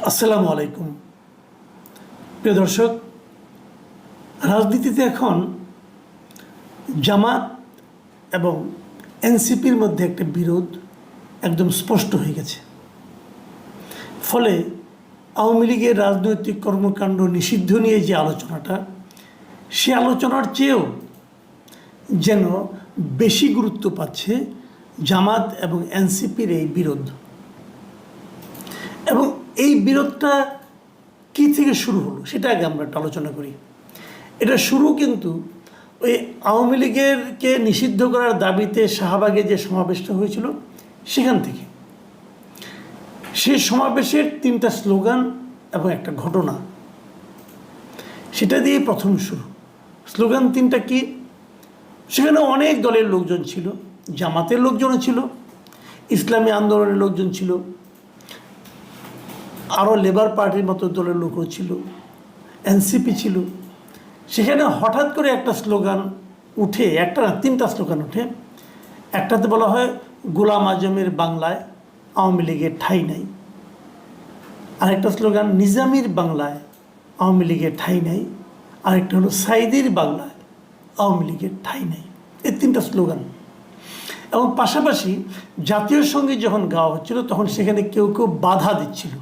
আসসালামু আলাইকুম প্রিয় দর্শক, রাজনীতিতে এখন জামাত এবং এনসিপির মধ্যে একটা বিরোধ একদম স্পষ্ট হয়ে গেছে। ফলে আওয়ামী লীগের রাজনৈতিক কর্মকাণ্ড নিষিদ্ধ নিয়ে যে আলোচনাটা, সে আলোচনার চেয়েও যেন বেশি গুরুত্ব পাচ্ছে জামাত এবং এনসিপির এই বিরোধ। এবং এই বিরোধটা কী থেকে শুরু হলো সেটা আগে আমরা একটা আলোচনা করি। এটা শুরু কিন্তু ওই আওয়ামী লীগেরকে নিষিদ্ধ করার দাবিতে শাহবাগে যে সমাবেশটা হয়েছিল সেখান থেকে। সেই সমাবেশের 3টা স্লোগান এবং একটা ঘটনা, সেটা দিয়ে প্রথম শুরু। স্লোগান 3টা কি? সেখানে অনেক দলের লোকজন ছিল, জামাতের লোকজনও ছিল, ইসলামী আন্দোলনের লোকজন ছিল, আরও লেবার পার্টির মতো দলের লোকও ছিল, এনসিপি ছিল। সেখানে হঠাৎ করে একটা স্লোগান উঠে, একটা না 3টা স্লোগান উঠে। একটাতে বলা হয় গোলাম আজমের বাংলায় আওয়ামী লীগের ঠাঁই নাই, আরেকটা স্লোগান নিজামীর বাংলায় আওয়ামী লীগের ঠাঁই নাই, আরেকটা হলো সাইদির বাংলায় আওয়ামী লীগের ঠাঁই নাই। এই 3টা স্লোগান। এবং পাশাপাশি জাতীয় সঙ্গীত যখন গাওয়া হচ্ছিল তখন সেখানে কেউ কেউ বাধা দিচ্ছিল,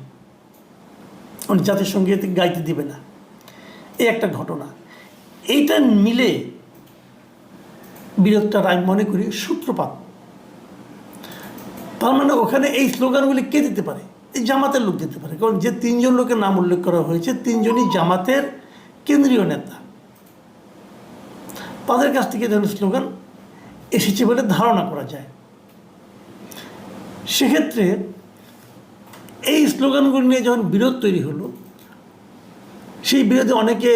জাতীয় সঙ্গীত গাইতে দিবে না। এই একটা ঘটনা। এইটা মিলে বিরোধটার আমি মনে করি সূত্রপাত। তার মানে ওখানে এই স্লোগানগুলি কে দিতে পারে? এই জামাতের লোক দিতে পারে, কারণ যে 3জন লোকের নাম উল্লেখ করা হয়েছে 3জনই জামাতের কেন্দ্রীয় নেতা। তাদের কাছ থেকে ধরনের স্লোগান এসেছে বলে ধারণা করা যায়। সেক্ষেত্রে এই স্লোগানগুলি নিয়ে যখন বিরোধ তৈরি হলো, সেই বিরোধে অনেকে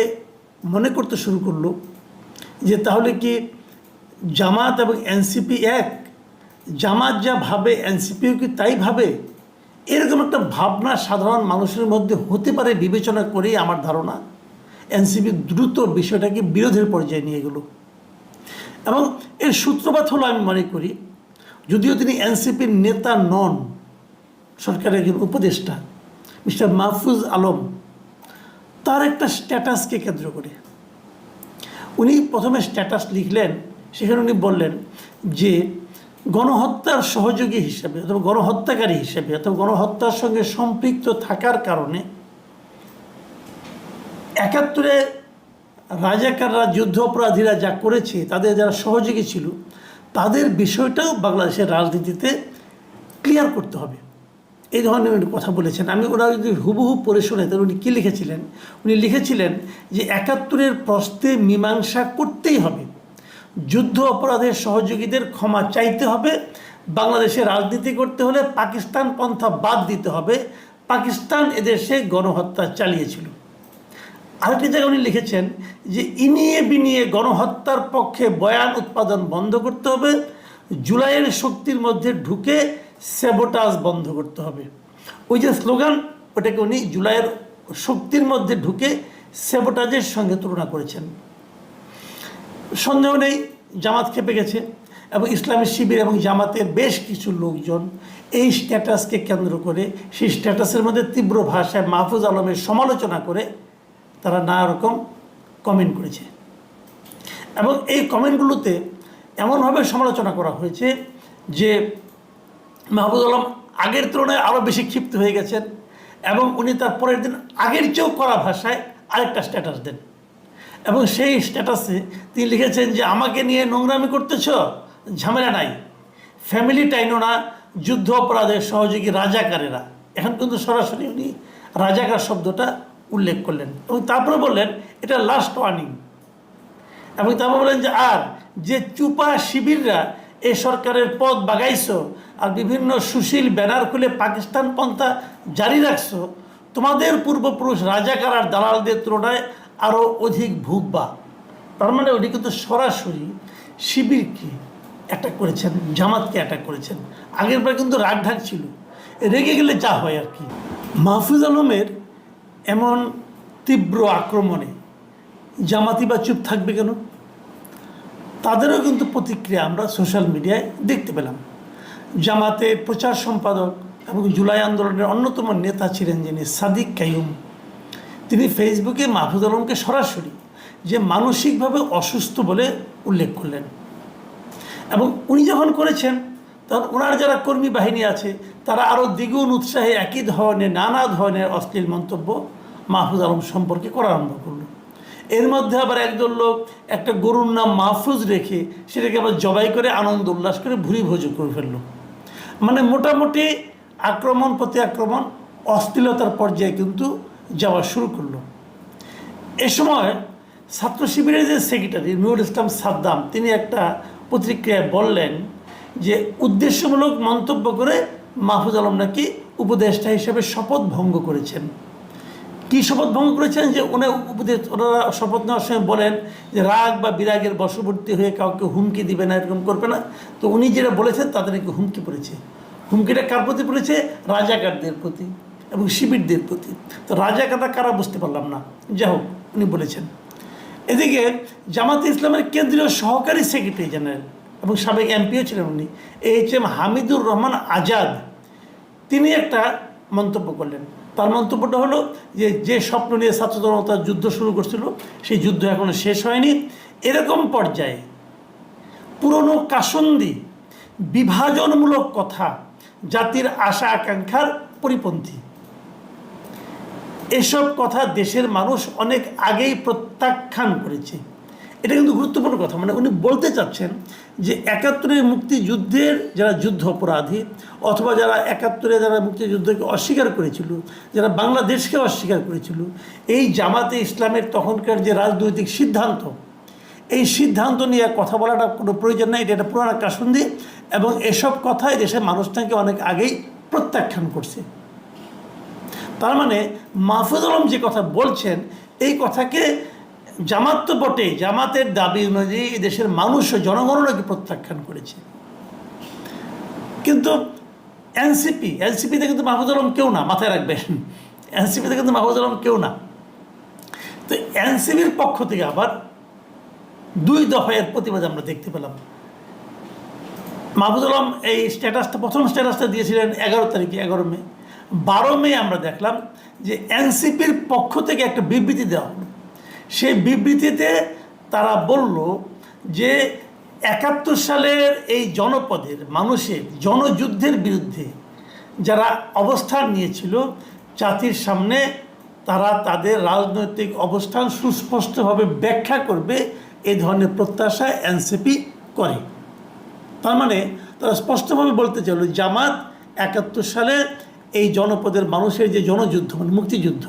মনে করতে শুরু করলো যে তাহলে কি জামাত এবং এনসিপি এক? জামাত যা ভাবে এনসিপিও কি তাই ভাবে? এরকম একটা ভাবনা সাধারণ মানুষের মধ্যে হতে পারে বিবেচনা করেই আমার ধারণা এনসিপি দ্রুত বিষয়টাকে বিরোধের পর্যায়ে নিয়ে গেল। এবং এর সূত্রপাত হলো, আমি মনে করি, যদিও তিনি এনসিপির নেতা নন, সরকারের একজন উপদেষ্টা মিস্টার মাহফুজ আলম, তার একটা স্ট্যাটাসকে কেন্দ্র করে উনি প্রথমে স্ট্যাটাস লিখলেন। সেখানে উনি বললেন যে গণহত্যার সহযোগী হিসেবে অথবা গণহত্যাকারী হিসেবে অথবা গণহত্যার সঙ্গে সম্পৃক্ত থাকার কারণে 71-এ রাজাকাররা, যুদ্ধ অপরাধীরা যা করেছে, তাদের যারা সহযোগী ছিল, তাদের বিষয়টাও বাংলাদেশের রাজনীতিতে ক্লিয়ার করতে হবে। এই ধরনের উনি কথা বলেছেন। আমি ওরা যদি হুবহু পড়ে শোনে তাহলে উনি কী লিখেছিলেন? উনি লিখেছিলেন যে 71-এর প্রশ্নে মীমাংসা করতেই হবে, যুদ্ধ অপরাধের সহযোগীদের ক্ষমা চাইতে হবে, বাংলাদেশে রাজনীতি করতে হলে পাকিস্তান পন্থা বাদ দিতে হবে, পাকিস্তান এদেশে গণহত্যা চালিয়েছিল। আরেকটি জায়গায় উনি লিখেছেন যে ইনিয়ে বিনিয়ে গণহত্যার পক্ষে বয়ান উৎপাদন বন্ধ করতে হবে, জুলাইয়ের শক্তির মধ্যে ঢুকে স্যাবোটাজ বন্ধ করতে হবে। ওই যে স্লোগান, ওটাকে উনি জুলাইয়ের শক্তির মধ্যে ঢুকে স্যাবোটাজের সঙ্গে তুলনা করেছেন। সন্দেহ নেই জামাত খেপে গেছে এবং ইসলামী শিবির এবং জামাতের বেশ কিছু লোকজন এই স্ট্যাটাসকে কেন্দ্র করে, সেই স্ট্যাটাসের মধ্যে তীব্র ভাষায় মাহফুজ আলমের সমালোচনা করে তারা নানা রকম কমেন্ট করেছে। এবং এই কমেন্টগুলোতে এমনভাবে সমালোচনা করা হয়েছে যে মাহফুজ আলম আগের তুলনায় আরও বেশি ক্ষিপ্ত হয়ে গেছেন এবং উনি তার পরের দিন আগের চেয়েও কড়া ভাষায় আরেকটা স্ট্যাটাস দেন। এবং সেই স্ট্যাটাসে তিনি লিখেছেন যে আমাকে নিয়ে নোংরামি করতেছ, ঝামেলা নাই, ফ্যামিলি টাইনো না, যুদ্ধ অপরাধের সহযোগী রাজাকারেরা। এখন কিন্তু সরাসরি উনি রাজাকার শব্দটা উল্লেখ করলেন এবং তারপরে বললেন এটা লাস্ট ওয়ার্নিং। এবং তারপর বললেন যে আর যে চুপা শিবিররা এই সরকারের পথ বাগাইছো আর বিভিন্ন সুশীল ব্যানার খুলে পাকিস্তান পন্থা জারি রাখছো, তোমাদের পূর্বপুরুষ রাজাকার আর দালালদের তুলনায় আরও অধিক ভুগবা। তার মানে উনি কিন্তু সরাসরি শিবিরকে অ্যাটাক করেছেন, জামাতকে অ্যাটাক করেছেন। আগেরবার কিন্তু রাগঢাক ছিল, রেগে গেলে যা হয় আর কি। মাহফুজ আলমের এমন তীব্র আক্রমণে জামাতি বা চুপ থাকবে কেন? তাদেরও কিন্তু প্রতিক্রিয়া আমরা সোশ্যাল মিডিয়ায় দেখতে পেলাম। জামাতের প্রচার সম্পাদক এবং জুলাই আন্দোলনের অন্যতম নেতা ছিলেন যিনি সাদিক কাইয়ুম, তিনি ফেসবুকে মাহফুজ আলমকে সরাসরি যে মানসিকভাবে অসুস্থ বলে উল্লেখ করলেন। এবং উনি যখন করেছেন তখন ওনার যারা কর্মী বাহিনী আছে তারা আরও দ্বিগুণ উৎসাহে একই ধরনের নানা ধরনের অশ্লীল মন্তব্য মাহফুজ আলম সম্পর্কে করা আরম্ভ করলো। এর মধ্যে আবার একদল লোক একটা গরুর নাম মাহফুজ রেখে সেটাকে আবার জবাই করে আনন্দ উল্লাস করে ভুরি ভোজ করে ফেললো। মানে মোটামুটি আক্রমণ প্রতি আক্রমণ অশ্লীলতার পর্যায়ে কিন্তু যাওয়া শুরু করলো। এ সময় ছাত্র শিবিরের যে সেক্রেটারি নুরুল ইসলাম সাদ্দাম, তিনি একটা প্রতিক্রিয়ায় বললেন যে উদ্দেশ্যমূলক মন্তব্য করে মাহফুজ আলম নাকি উপদেষ্টা হিসেবে শপথ ভঙ্গ করেছেন। কী শপথ ভঙ্গ করেছেন? যে ওনারা শপথ নেওয়ার সময় বলেন যে রাগ বা বিরাগের বশবর্তী হয়ে কাউকে হুমকি দিবে না, এরকম করবে না। তো উনি যেটা বলেছেন তাদের নাকি হুমকি পড়েছে। হুমকিটা কার প্রতি পড়েছে? রাজাকারদের প্রতি এবং শিবিরদের প্রতি। তো রাজাকাররা কারা বুঝতে পারলাম না, যাই হোক উনি বলেছেন। এদিকে জামাতে ইসলামের কেন্দ্রীয় সহকারী সেক্রেটারি জেনারেল এবং সাবেক এমপিও ছিলেন উনি, এইচ.এম. হামিদুর রহমান আজাদ, তিনি একটা মন্তব্য করলেন। তার মন্তব্যটা হলো যে স্বপ্ন নিয়ে ছাত্র জনতা যুদ্ধ শুরু করছিল সেই যুদ্ধ এখনো শেষ হয়নি। এরকম পর্যায়ে পুরনো কাসন্দি বিভাজনমূলক কথা জাতির আশা আকাঙ্ক্ষার পরিপন্থী। এসব কথা দেশের মানুষ অনেক আগেই প্রত্যাখ্যান করেছে। এটা কিন্তু গুরুত্বপূর্ণ কথা। মানে উনি বলতে চাচ্ছেন যে ৭১-এর মুক্তিযুদ্ধের যারা যুদ্ধ অপরাধী অথবা যারা ৭১-এ যারা মুক্তিযুদ্ধকে অস্বীকার করেছিল, যারা বাংলাদেশকে অস্বীকার করেছিল, এই জামাতে ইসলামের তখনকার যে রাজনৈতিক সিদ্ধান্ত, এই সিদ্ধান্ত নিয়ে কথা বলাটা কোনো প্রয়োজন নাই, এটা একটা পুরানো কাসন্দি এবং এসব কথাই দেশের মানুষটাকে অনেক আগেই প্রত্যাখ্যান করছে। তার মানে মাহফুজ আলম যে কথা বলছেন এই কথাকে জামাত তো বটে, জামাতের দাবি অনুযায়ী দেশের মানুষ ও জনগণও নাকি প্রত্যাখ্যান করেছে। কিন্তু এনসিপিতে কিন্তু মাহফুজ আলম কেউ না, মাথায় রাখবেন, এনসিপিতে কিন্তু মাহফুজ আলম কেউ না। তো এনসিপির পক্ষ থেকে আবার 2 দফায়ের প্রতিবাদ আমরা দেখতে পেলাম। মাহফুজ আলম এই প্রথম স্ট্যাটাসটা দিয়েছিলেন 11 তারিখে, 11 মে। 12 মে আমরা দেখলাম যে এনসিপির পক্ষ থেকে একটা বিবৃতি দেওয়া হলো। সেই বিবৃতিতে তারা বলল যে ৭১ সালের এই জনপদের মানুষের জনযুদ্ধের বিরুদ্ধে যারা অবস্থান নিয়েছিল জাতির সামনে তারা তাদের রাজনৈতিক অবস্থান সুস্পষ্টভাবে ব্যাখ্যা করবে, এই ধরনের প্রত্যাশা এনসিপি করে। তার মানে তারা স্পষ্টভাবে বলতে চাইল জামাত ৭১ সালে এই জনপদের মানুষের যে জনযুদ্ধ মানে মুক্তিযুদ্ধ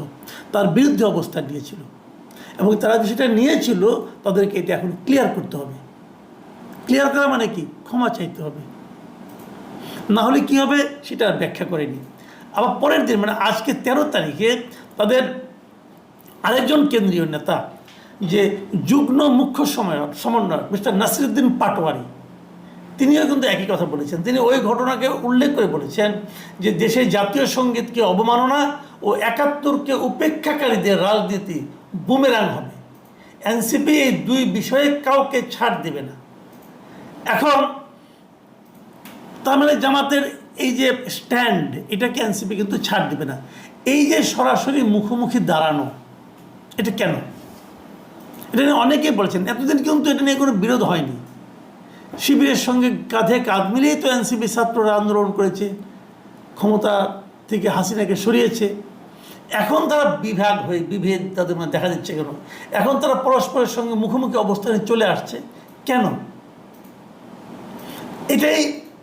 তার বিরুদ্ধে অবস্থান নিয়েছিল এবং তারা সেটা নিয়েছিল তাদেরকে এটা এখন ক্লিয়ার করতে হবে। ক্লিয়ার করা মানে কি? ক্ষমা চাইতে হবে, না হলে কী হবে সেটা ব্যাখ্যা করেনি। আবার পরের দিন মানে আজকে 13 তারিখে তাদের আরেকজন কেন্দ্রীয় নেতা যে যুগ্ম মুখ্য সমন্বয়ক মিস্টার নাসিরুদ্দিন পাটোয়ারি, তিনিও কিন্তু একই কথা বলেছেন। তিনি ওই ঘটনাকে উল্লেখ করে বলেছেন যে দেশের জাতীয় সঙ্গীতকে অবমাননা ও ৭১কে উপেক্ষাকারীদের রাজনীতি বুমেরাং হবে। এনসিপি এই 2 বিষয়ে কাউকে ছাড় দেবে না। এখন তার মানে জামাতের এই যে স্ট্যান্ড এটাকে এনসিপি কিন্তু ছাড় দেবে না। এই যে সরাসরি মুখোমুখি দাঁড়ানো, এটা কেন? এটা নিয়ে অনেকেই বলেছেন, এতদিন কিন্তু এটা নিয়ে কোনো বিরোধ হয়নি। শিবিরের সঙ্গে কাঁধে কাঁধ মিলিয়েই তো এনসিপি ছাত্ররা আন্দোলন করেছে, ক্ষমতা থেকে হাসিনাকে সরিয়েছে। এখন তারা বিভেদ তাদের মধ্যে দেখা দিচ্ছে কেন? এখন তারা পরস্পরের সঙ্গে মুখোমুখি অবস্থানে চলে আসছে কেন? এটাই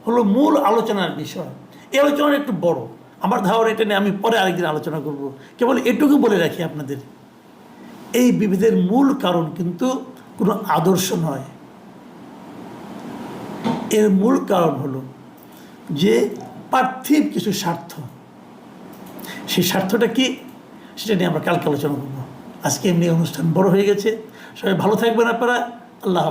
হলো মূল আলোচনার বিষয়। এই আলোচনা একটু বড়, আমার ধারণা এটা নিয়ে আমি পরে আরেকদিন আলোচনা করব। কেবল এটুকু বলে রাখি আপনাদের, এই বিভেদের মূল কারণ কিন্তু কোনো আদর্শ নয়। এর মূল কারণ হলো যে পার্থিব কিছু স্বার্থ। সেই স্বার্থটা কি সেটা নিয়ে আমরা কালকে আলোচনা করব। আজকে এমনি অনুষ্ঠান বড় হয়ে গেছে। সবাই ভালো থাকবেন আপনারা। আল্লাহ হাফেজ।